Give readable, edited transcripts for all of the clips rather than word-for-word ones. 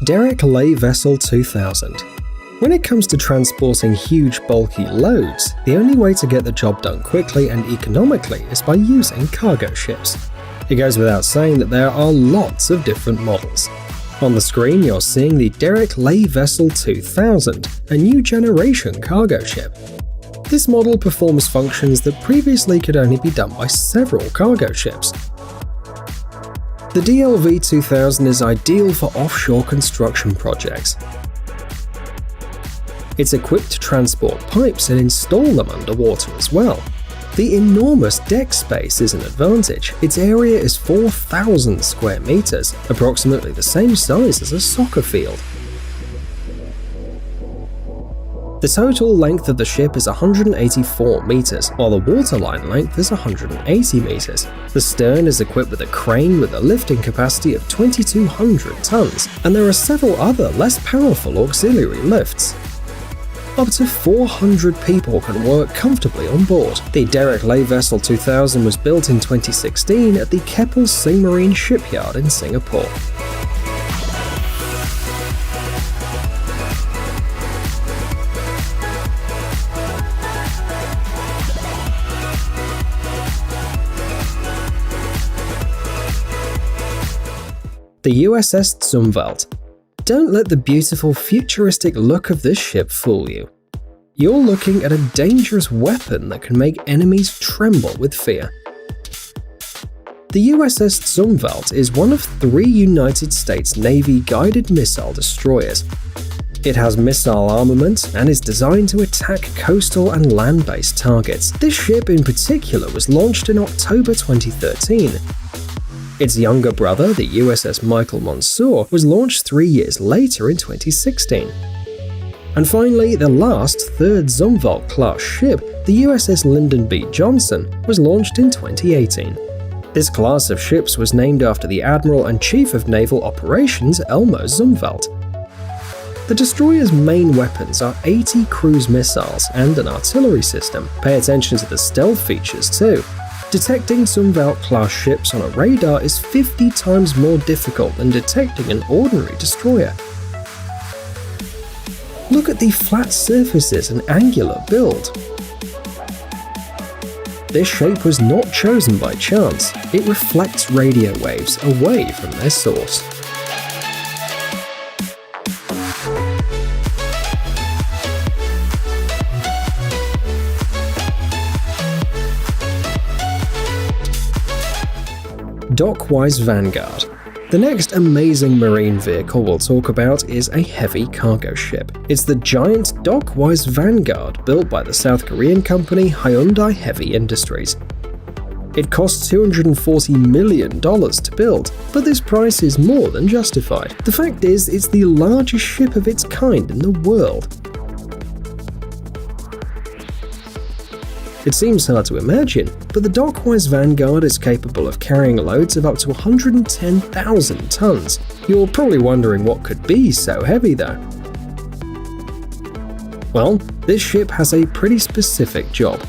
Derek Lay Vessel 2000. When it comes to transporting huge bulky loads, the only way to get the job done quickly and economically is by using cargo ships. It goes without saying that there are lots of different models. On the screen you're seeing the Derek Lay Vessel 2000, a new generation cargo ship. This model performs functions that previously could only be done by several cargo ships. The DLV 2000 is ideal for offshore construction projects. It's equipped to transport pipes and install them underwater as well. The enormous deck space is an advantage. Its area is 4,000 square meters, approximately the same size as a soccer field. The total length of the ship is 184 meters, while the waterline length is 180 meters. The stern is equipped with a crane with a lifting capacity of 2,200 tons, and there are several other less powerful auxiliary lifts. Up to 400 people can work comfortably on board. The Derek Lay Vessel 2000 was built in 2016 at the Keppel Seamarine Shipyard in Singapore. The USS Zumwalt. Don't let the beautiful futuristic look of this ship fool you. You're looking at a dangerous weapon that can make enemies tremble with fear. The USS Zumwalt is one of 3 United States Navy guided missile destroyers. It has missile armament and is designed to attack coastal and land-based targets. This ship in particular was launched in October 2013. Its younger brother, the USS Michael Monsoor, was launched 3 years later in 2016. And finally, the last, 3rd Zumwalt-class ship, the USS Lyndon B. Johnson, was launched in 2018. This class of ships was named after the Admiral and Chief of Naval Operations Elmo Zumwalt. The destroyer's main weapons are 80 cruise missiles and an artillery system. Pay attention to the stealth features too. Detecting Zumwalt-class ships on a radar is 50 times more difficult than detecting an ordinary destroyer. Look at the flat surfaces and angular build. This shape was not chosen by chance. It reflects radio waves away from their source. Dockwise Vanguard. The next amazing marine vehicle we'll talk about is a heavy cargo ship. It's the giant Dockwise Vanguard built by the South Korean company Hyundai Heavy Industries. It costs $240 million to build, but this price is more than justified. The fact is, it's the largest ship of its kind in the world. It seems hard to imagine, but the Dockwise Vanguard is capable of carrying loads of up to 110,000 tons. You're probably wondering what could be so heavy though. Well, this ship has a pretty specific job.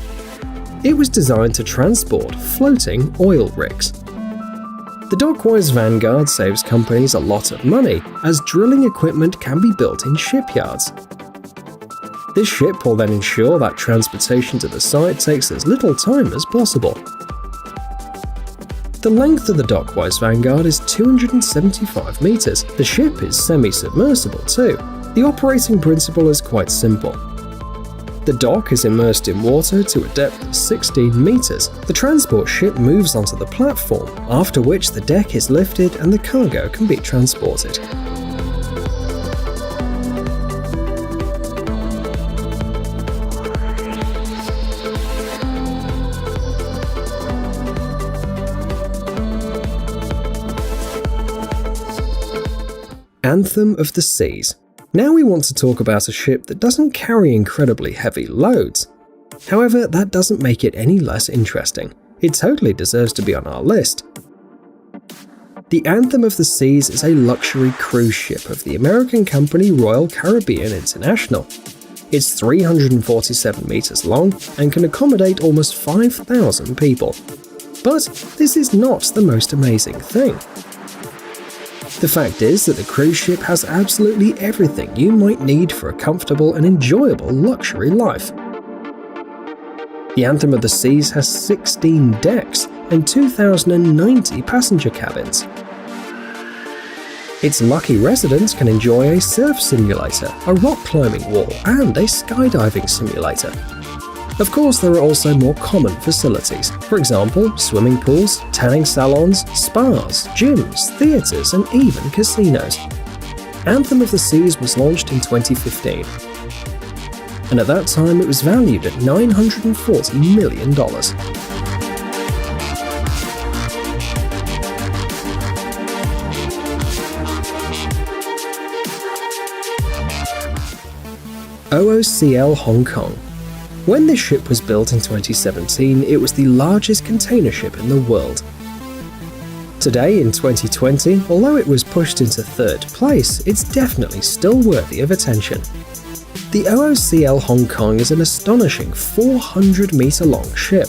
It was designed to transport floating oil rigs. The Dockwise Vanguard saves companies a lot of money, as drilling equipment can be built in shipyards. This ship will then ensure that transportation to the site takes as little time as possible. The length of the Dockwise Vanguard is 275 meters. The ship is semi-submersible too. The operating principle is quite simple. The dock is immersed in water to a depth of 16 meters. The transport ship moves onto the platform, after which the deck is lifted and the cargo can be transported. Anthem of the Seas. Now we want to talk about a ship that doesn't carry incredibly heavy loads. However, that doesn't make it any less interesting. It totally deserves to be on our list. The Anthem of the Seas is a luxury cruise ship of the American company Royal Caribbean International. It's 347 meters long and can accommodate almost 5,000 people. But this is not the most amazing thing. The fact is that the cruise ship has absolutely everything you might need for a comfortable and enjoyable luxury life. The Anthem of the Seas has 16 decks and 2,090 passenger cabins. Its lucky residents can enjoy a surf simulator, a rock climbing wall, and a skydiving simulator. Of course, there are also more common facilities, for example, swimming pools, tanning salons, spas, gyms, theatres, and even casinos. Anthem of the Seas was launched in 2015, and at that time it was valued at $940 million. OOCL Hong Kong. When this ship was built in 2017, it was the largest container ship in the world. Today, in 2020, although it was pushed into third place, it's definitely still worthy of attention. The OOCL Hong Kong is an astonishing 400-metre-long ship.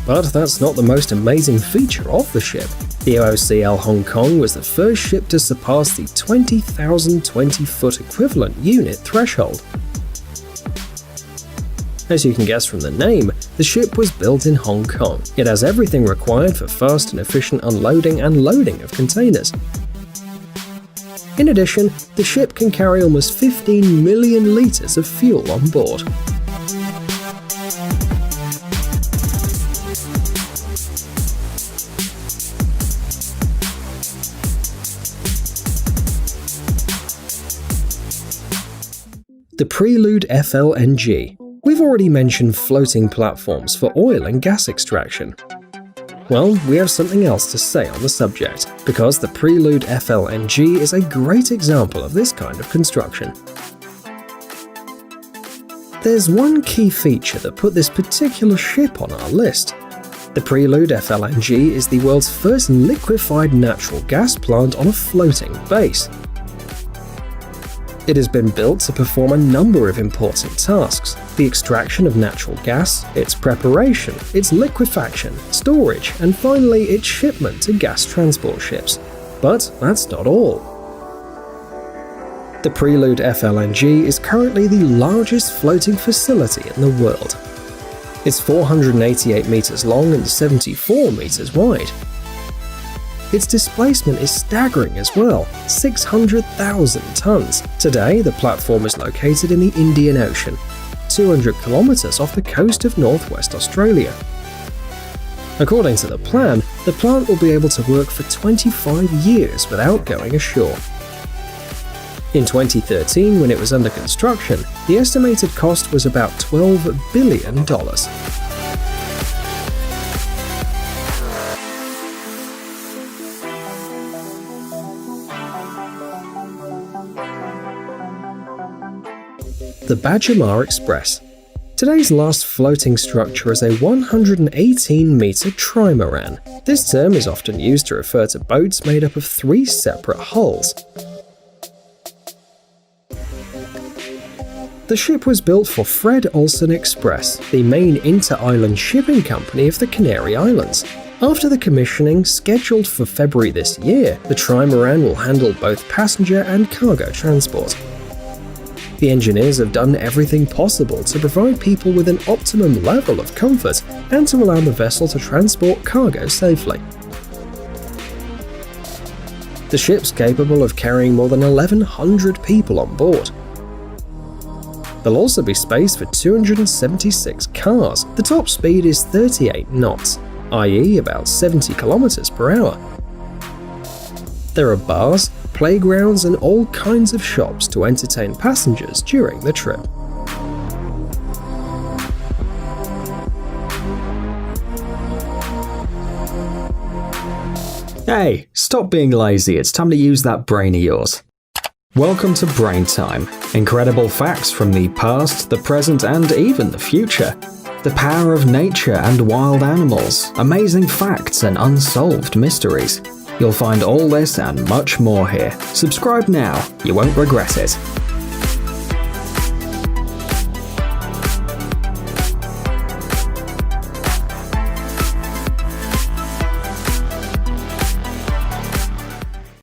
But that's not the most amazing feature of the ship. The OOCL Hong Kong was the first ship to surpass the 20,000 20-foot equivalent unit threshold. As you can guess from the name, the ship was built in Hong Kong. It has everything required for fast and efficient unloading and loading of containers. In addition, the ship can carry almost 15 million litres of fuel on board. The Prelude FLNG. We've already mentioned floating platforms for oil and gas extraction. Well, we have something else to say on the subject, because the Prelude FLNG is a great example of this kind of construction. There's one key feature that put this particular ship on our list. The Prelude FLNG is the world's first liquefied natural gas plant on a floating base. It has been built to perform a number of important tasks: the extraction of natural gas, its preparation, its liquefaction, storage, and finally its shipment to gas transport ships. But that's not all. The Prelude FLNG is currently the largest floating facility in the world. It's 488 meters long and 74 meters wide. Its displacement is staggering as well, 600,000 tons. Today, the platform is located in the Indian Ocean, 200 kilometers off the coast of northwest Australia. According to the plan, the plant will be able to work for 25 years without going ashore. In 2013, when it was under construction, the estimated cost was about $12 billion. The Badgermar Express. Today's last floating structure is a 118-metre trimaran. This term is often used to refer to boats made up of 3 separate hulls. The ship was built for Fred Olsen Express, the main inter-island shipping company of the Canary Islands. After the commissioning, scheduled for February this year, the trimaran will handle both passenger and cargo transport. The engineers have done everything possible to provide people with an optimum level of comfort and to allow the vessel to transport cargo safely. The ship's capable of carrying more than 1,100 people on board. There'll also be space for 276 cars. The top speed is 38 knots, i.e. about 70 kilometers per hour. There are bars, playgrounds, and all kinds of shops to entertain passengers during the trip. Hey, stop being lazy, it's time to use that brain of yours. Welcome to Brain Time. Incredible facts from the past, the present, and even the future. The power of nature and wild animals, amazing facts and unsolved mysteries. You'll find all this and much more here. Subscribe now, you won't regret it.